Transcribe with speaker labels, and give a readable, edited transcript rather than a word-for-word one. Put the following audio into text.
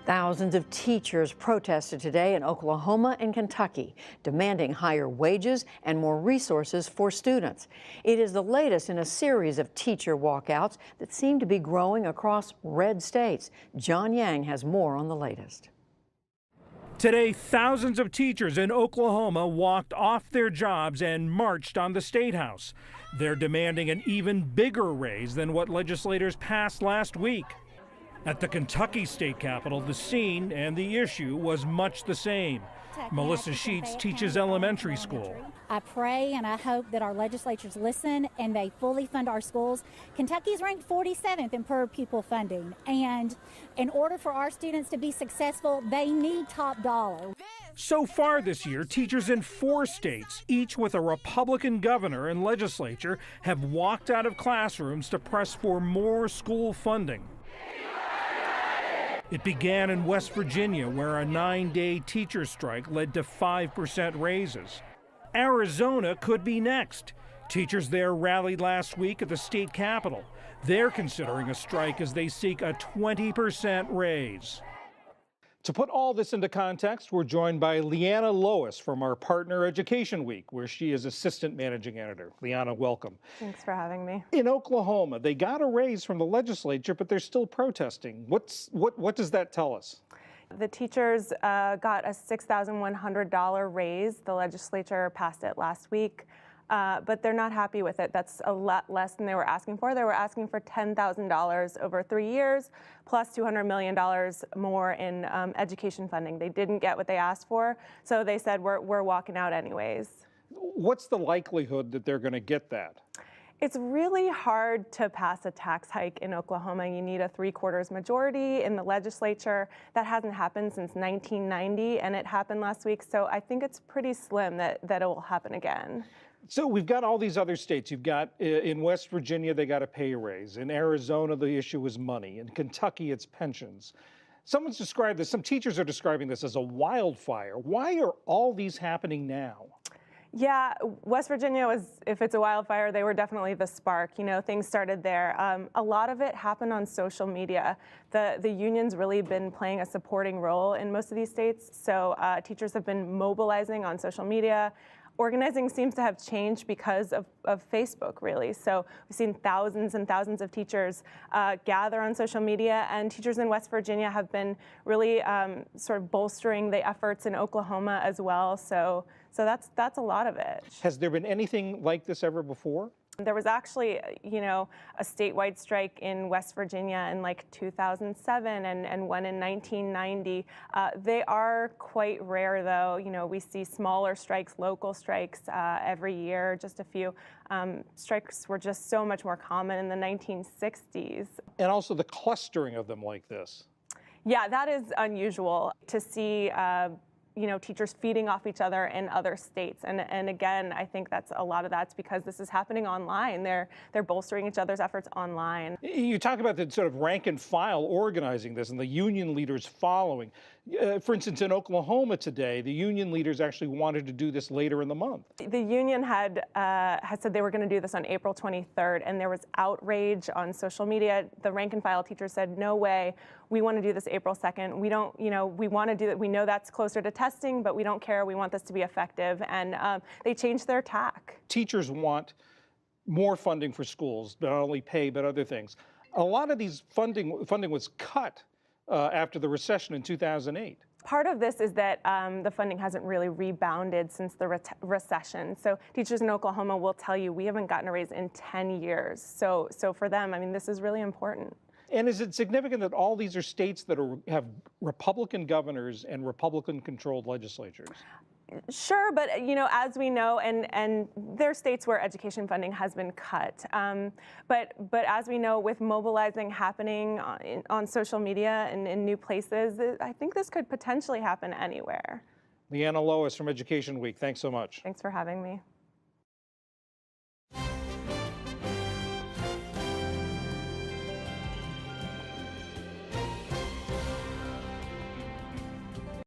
Speaker 1: Thousands of teachers protested today in Oklahoma and Kentucky, demanding higher wages and more resources for students. It is the latest in a series of teacher walkouts that seem to be growing across red states. John Yang has more on the latest.
Speaker 2: Today, thousands of teachers in Oklahoma walked off their jobs and marched on the State House. They're demanding an even bigger raise than what legislators passed last week. At the Kentucky state capitol, the scene and the issue was much the same. Melissa Sheets teaches elementary school.
Speaker 3: I pray and I hope that our legislatures listen and they fully fund our schools. Kentucky's ranked 47th in per pupil funding, and in order for our students to be successful, they need top dollar.
Speaker 2: So far this year, teachers in 4 states, each with a Republican governor and legislature, have walked out of classrooms to press for more school funding. It began in West Virginia, where a 9-day teacher strike led to 5% raises. Arizona could be next. Teachers there rallied last week at the state capitol. They're considering a strike as they seek a 20% raise. To put all this into context, we're joined by Liana Loewus from our partner Education Week, where she is assistant managing editor. Liana, welcome.
Speaker 4: Thanks for having me.
Speaker 2: In Oklahoma, they got a raise from the legislature, but they're still protesting. What does that tell us?
Speaker 4: The teachers got a $6,100 raise. The legislature passed it last week. But they're not happy with it. That's a lot less than they were asking for. They were asking for $10,000 over 3 years, plus $200 million more in education funding. They didn't get what they asked for, so they said, we're walking out anyways.
Speaker 2: What's the likelihood that they're going to get that?
Speaker 4: It's really hard to pass a tax hike in Oklahoma. You need a 3/4 majority in the legislature. That hasn't happened since 1990, and it happened last week, so I think it's pretty slim that it will happen again.
Speaker 2: So we've got all these other states. You've got in West Virginia, they got a pay raise. In Arizona, the issue is money. In Kentucky, it's pensions. Someone's described this, some teachers are describing this as a wildfire. Why are all these happening now?
Speaker 4: Yeah, West Virginia was, if it's a wildfire, they were definitely the spark. You know, things started there. A lot of it happened on social media. The union's really been playing a supporting role in most of these states. So teachers have been mobilizing on social media. Organizing seems to have changed because of Facebook, really. So we've seen thousands and thousands of teachers gather on social media, and teachers in West Virginia have been really sort of bolstering the efforts in Oklahoma as well. So that's a lot of it.
Speaker 2: Has there been anything like this ever before?
Speaker 4: There was actually, you know, a statewide strike in West Virginia in like 2007 and one in 1990. They are quite rare, though. You know, we see smaller strikes, local strikes every year. Just a few. Strikes were just so much more common in the 1960s. And
Speaker 2: also the clustering of them like this.
Speaker 4: Yeah, that is unusual to see. You know, teachers feeding off each other in other states. And again, I think that's a lot of that's because this is happening online. They're bolstering each other's efforts online.
Speaker 2: You talk about the sort of rank and file organizing this and the union leaders following. For instance, in Oklahoma today, the union leaders actually wanted to do this later in the month.
Speaker 4: The union had said they were going to do this on April 23rd, and there was outrage on social media. The rank and file teachers said, no way, we want to do this April 2nd. We don't, you know, we want to do it. We know that's closer to testing, but we don't care. We want this to be effective. And they changed their tack.
Speaker 2: Teachers want more funding for schools, not only pay, but other things. A lot of these funding was cut after the recession in 2008.
Speaker 4: Part of this is that the funding hasn't really rebounded since the recession. So teachers in Oklahoma will tell you we haven't gotten a raise in 10 years. So for them, I mean, this is really important.
Speaker 2: And is it significant that all these are states that have Republican governors and Republican-controlled legislatures?
Speaker 4: Sure, but you know, as we know, and there are states where education funding has been cut. But as we know, with mobilizing happening on social media and in new places, I think this could potentially happen anywhere.
Speaker 2: Liana Loewus from Education Week, thanks so much.
Speaker 4: Thanks for having me.